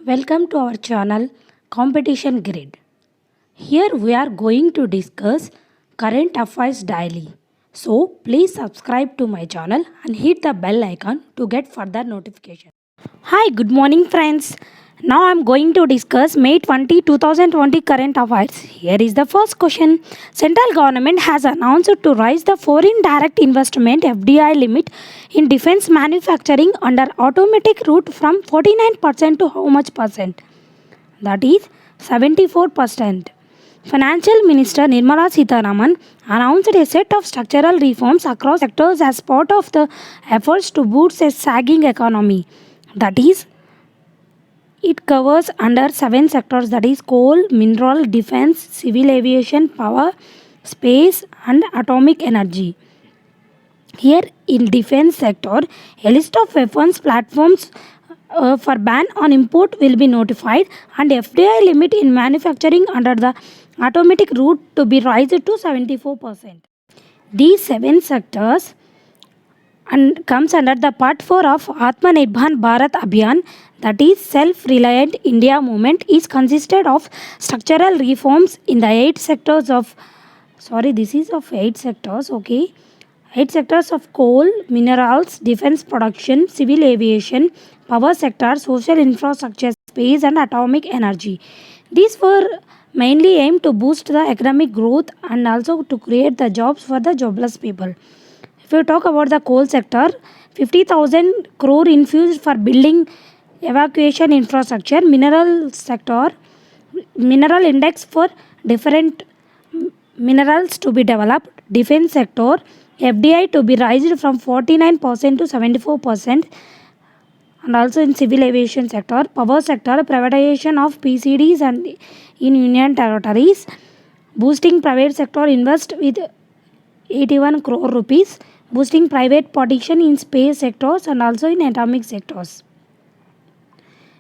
Welcome to our channel Competition Grid. Here we are going to discuss current affairs daily. So please subscribe to my channel and hit the bell icon to get further notification. Hi, good morning friends. Now I am going to discuss May 2020 current affairs. Here is the first question. Central government has announced to raise the foreign direct investment FDI limit in defense manufacturing under automatic route from 49% to how much percent? That is 74%. Financial Minister Nirmala Sitharaman announced a set of structural reforms across sectors as part of the efforts to boost a sagging economy. That is, it covers under 7 sectors, that is coal, mineral, defense, civil aviation, power, space and atomic energy. Here in defense sector, a list of weapons platforms for ban on import will be notified and FDI limit in manufacturing under the automatic route to be raised to 74%. These 7 sectors and comes under the part 4 of Atmanirbhar Bharat Abhiyan, that is self-reliant India movement, is consisted of structural reforms in the 8 sectors of 8 sectors of coal, minerals, defense production, civil aviation, power sector, social infrastructure, space and atomic energy. These were mainly aimed to boost the economic growth and also to create the jobs for the jobless people. If you talk about the coal sector, 50,000 crore infused for building evacuation infrastructure, mineral sector, mineral index for different minerals to be developed, defense sector, FDI to be raised from 49% to 74%, and also in civil aviation sector, power sector, privatization of PCDs and in union territories, boosting private sector invest with 81 crore rupees, boosting private partition in space sectors and also in atomic sectors.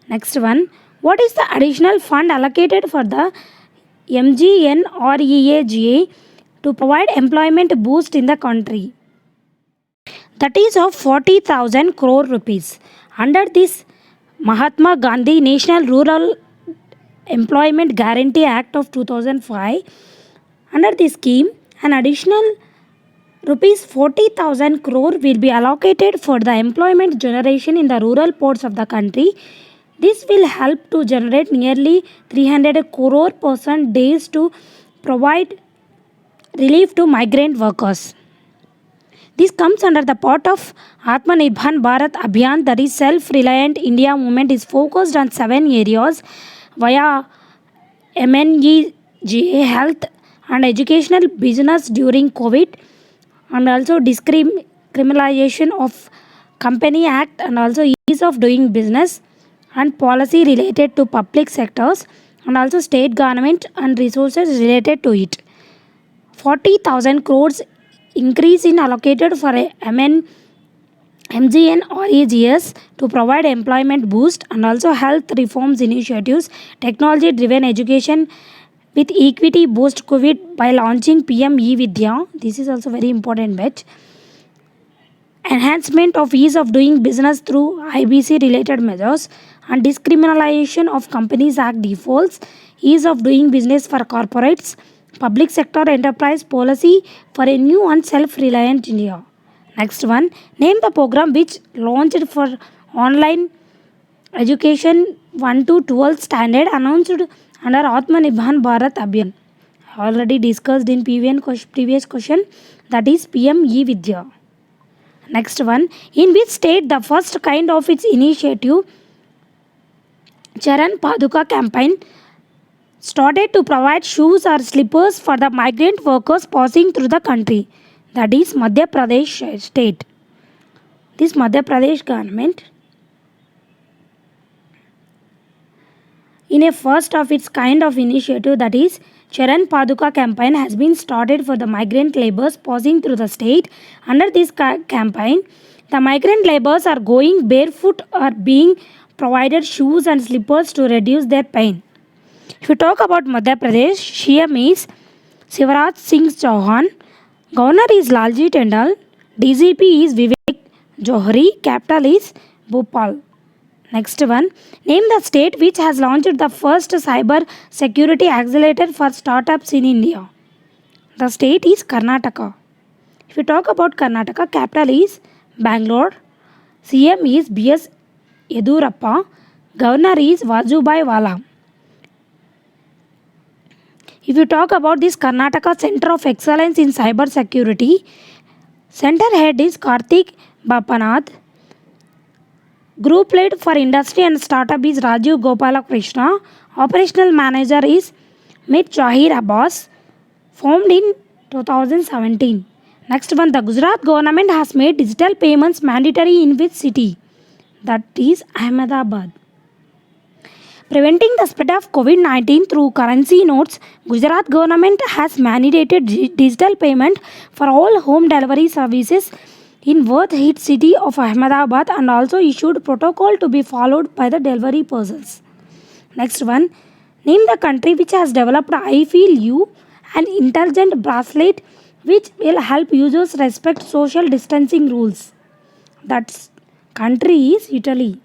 Next one, what is the additional fund allocated for the MGNREAGA to provide employment boost in the country? That is of 40,000 crore rupees. Under this Mahatma Gandhi National Rural Employment Guarantee Act of 2005, under this scheme, an additional rupees 40,000 crore will be allocated for the employment generation in the rural parts of the country. This will help to generate nearly 300 crore person days to provide relief to migrant workers. This comes under the part of Atmanirbhar Bharat Abhiyan, that is self-reliant India movement is focused on 7 areas via MNEGA, health and educational, business during COVID, and also discriminalization of Company Act and also ease of doing business and policy related to public sectors and also state government and resources related to it. 40,000 crores increase in allocated for a MGNREGS to provide employment boost and also health reforms initiatives, technology driven education with equity boost COVID by launching PM E-Vidya. This is also very important bet. Enhancement of ease of doing business through IBC related measures and discriminalization of Companies Act defaults, ease of doing business for corporates, public sector enterprise policy for a new and self-reliant India. Next one, name the program which launched for online education 1 to 12 standard announced under Atmanirbhar Bharat Abhiyan. Already discussed in previous question, that is PM E-Vidya. Next one, in which state the first kind of its initiative Charan Paduka campaign started to provide shoes or slippers for the migrant workers passing through the country? That is Madhya Pradesh state. This Madhya Pradesh government, in a first of its kind of initiative, that is Charan Paduka campaign, has been started for the migrant laborers passing through the state. Under this campaign, the migrant laborers are going barefoot or being provided shoes and slippers to reduce their pain. If you talk about Madhya Pradesh, CM is Shivraj Singh Chauhan, Governor is Lalji Tandon, DGP is Vivek Johari, capital is Bhopal. Next one, name the state which has launched the first cyber security accelerator for startups in India. The state is Karnataka. If you talk about Karnataka, capital is Bangalore, CM is B.S. Yedurappa, Governor is Vajubhai Vala. If you talk about this Karnataka Center of Excellence in Cyber Security, center head is Karthik Bapanath. Group lead for industry and startup is Rajiv Gopalakrishna. Operational manager is Mit Jahir Abbas. Formed in 2017. Next one, the Gujarat government has made digital payments mandatory in which city? That is Ahmedabad. Preventing the spread of COVID-19 through currency notes, Gujarat government has mandated digital payment for all home delivery services in worth hit city of Ahmedabad and also issued protocol to be followed by the delivery persons. Next one, name the country which has developed I Feel You, an intelligent bracelet which will help users respect social distancing rules. That country is Italy.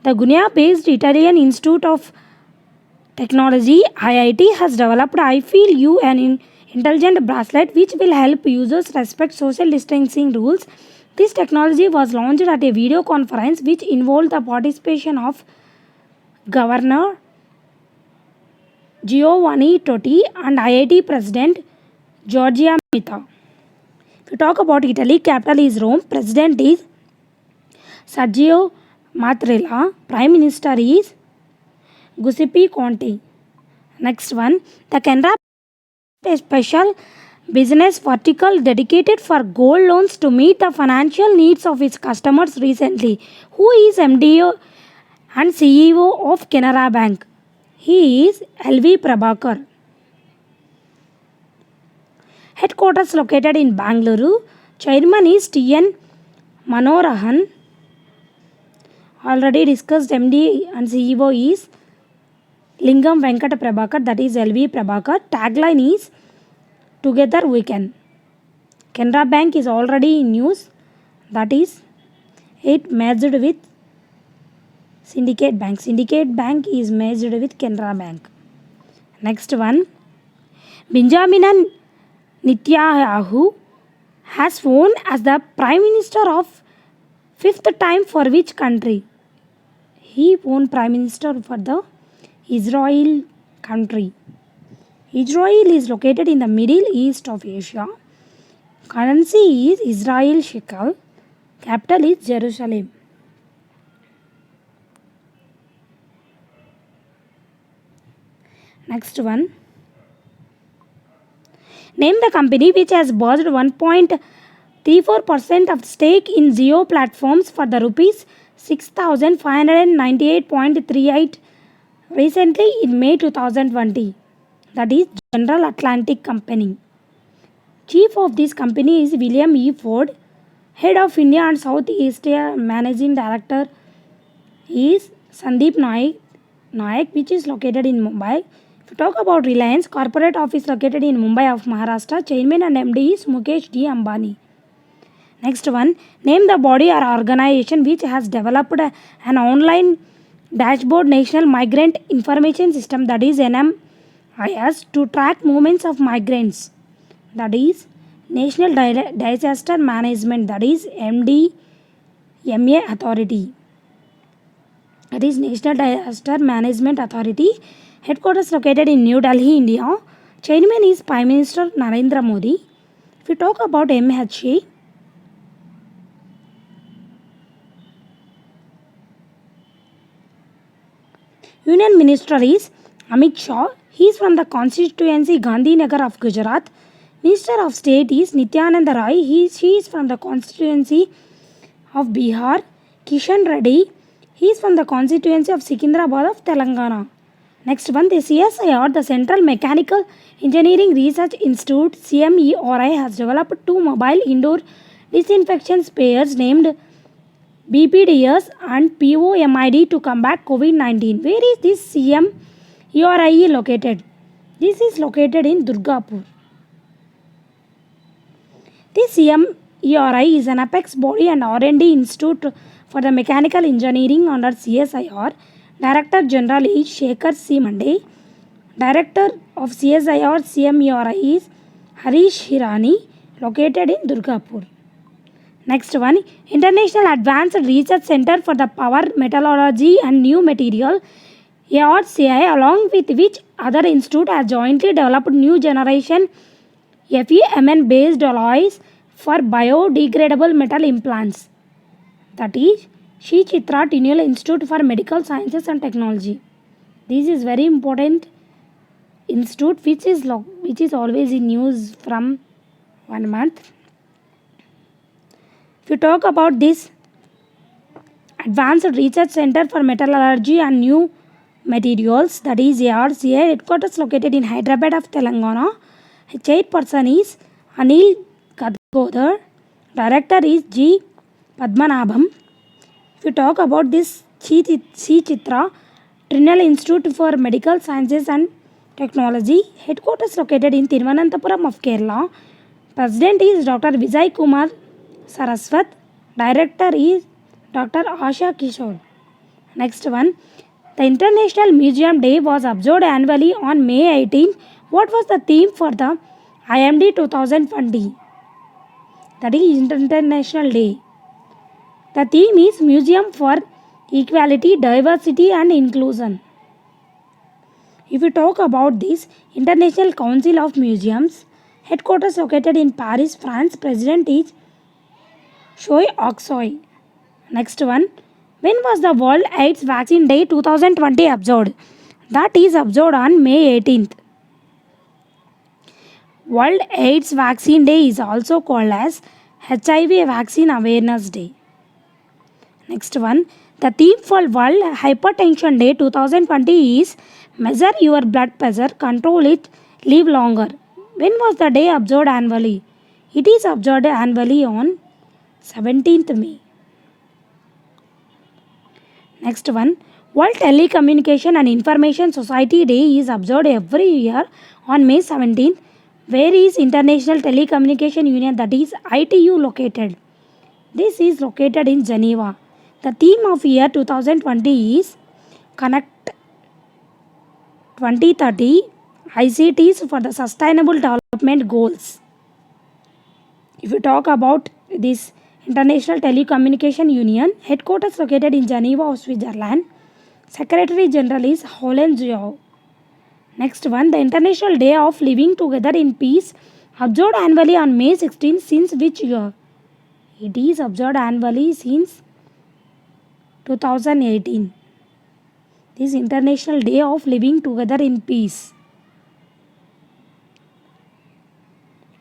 The Guinea-based Italian Institute of Technology (IIT) has developed I Feel You, an intelligent bracelet which will help users respect social distancing rules. This technology was launched at a video conference which involved the participation of Governor Giovanni Totti and IIT President Giorgia Mita. If you talk about Italy, capital is Rome, President is Sergio Mattarella, Prime Minister is Giuseppe Conte. Next one, the Canara a special business vertical dedicated for gold loans to meet the financial needs of its customers recently. Who is MD and CEO of Canara Bank? He is LV Prabhakar. Headquarters located in Bangalore. Chairman is T.N. Manorahan. Already discussed MD and CEO is Lingam Venkata Prabhakar, that is LV Prabhakar. Tagline is Together We Can. Canara Bank is already in news, that is it merged with Syndicate Bank. Syndicate Bank is merged with Canara Bank. Next one, Benjamin Netanyahu has won as the Prime Minister of fifth time for which country? He won Prime Minister for the Israel country. Israel is located in the Middle East of Asia. Currency is Israel shekel. Capital is Jerusalem. Next one. Name the company which has bought 1.34% of stake in Jio platforms for the rupees 6,598.38 recently in May 2020. That is General Atlantic Company. Chief of this company is William E. Ford. Head of India and South Asia Managing Director is Sandeep Naik, which is located in Mumbai. If you talk about Reliance, corporate office located in Mumbai of Maharashtra. Chairman and MD is Mukesh D. Ambani. Next one, name the body or organization which has developed an online dashboard National Migrant Information System, that is NMIS, to track movements of migrants. That is National Disaster Management, that is NDMA Authority. That is National Disaster Management Authority. Headquarters located in New Delhi, India. Chairman is Prime Minister Narendra Modi. If we talk about MHA, Union Minister is Amit Shah. He is from the constituency Gandhinagar of Gujarat. Minister of State is Nityananda Rai. She is from the constituency of Bihar. Kishan Reddy. He is from the constituency of Secunderabad of Telangana. Next one, the CSIR, the Central Mechanical Engineering Research Institute CMERI, has developed two mobile indoor disinfection sprayers named BPDS and POMID to combat COVID-19. Where is this CMERI located? This is located in Durgapur. This CMERI is an apex body and R&D institute for the mechanical engineering under CSIR. Director General is Shekhar C. Mande. Director of CSIR CMERI is Harish Hirani, located in Durgapur. Next one, International Advanced Research Center for the Power, Metallurgy and New Material, ARCI, along with which other institute has jointly developed new generation FeMn based alloys for biodegradable metal implants. That is Sri Chitra Tinul Institute for Medical Sciences and Technology. This is very important institute which is always in news from 1 month. If you talk about this Advanced Research Center for Metallurgy and New Materials, that is ARCI, headquarters located in Hyderabad of Telangana. Chairperson is Anil Kadgodar. Director is G. Padmanabham. If you talk about this Sri Chitra Trinal Institute for Medical Sciences and Technology, headquarters located in Thiruvananthapuram of Kerala. President is Dr. Vijay Kumar Saraswat. Director is Dr. Asha Kishore. Next one, the International Museum Day was observed annually on May 18. What was the theme for the IMD 2020? That is International Day. The theme is Museum for Equality, Diversity and Inclusion. If you talk about this International Council of Museums, headquarters located in Paris, France, President is Shoei Oxoy. Next one, when was the World AIDS Vaccine Day 2020 observed? That is observed on May 18th. World AIDS Vaccine Day is also called as HIV Vaccine Awareness Day. Next one, the theme for World Hypertension Day 2020 is Measure Your Blood Pressure, Control It, Live Longer. When was the day observed annually? It is observed annually on 17th May. Next one, World Telecommunication and Information Society Day is observed every year on May 17th. Where is International Telecommunication Union, that is ITU, located? This is located in Geneva. The theme of year 2020 is Connect 2030 ICTs for the Sustainable Development Goals. If you talk about this International Telecommunication Union, headquarters located in Geneva, Switzerland. Secretary General is Holland Zhao. Next one, the International Day of Living Together in Peace, observed annually on May 16, since which year? It is observed annually since 2018. This International Day of Living Together in Peace.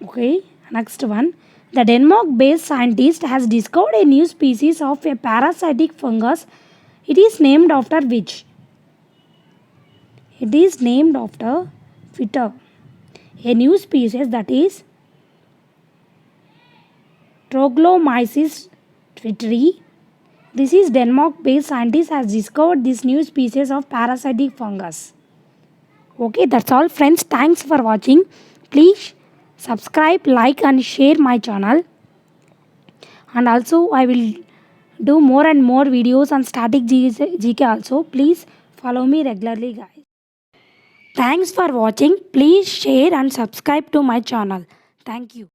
Okay, next one. The Denmark-based scientist has discovered a new species of a parasitic fungus. It is named after which? It is named after Fitter. A new species, that is Troglomyces twitteri. This is Denmark-based scientist has discovered this new species of parasitic fungus. Okay, that's all friends. Thanks for watching. Please subscribe, like and share my channel. And also I will do more and more videos on static GK also. Please follow me regularly, guys. Thanks for watching. Please share and subscribe to my channel. Thank you.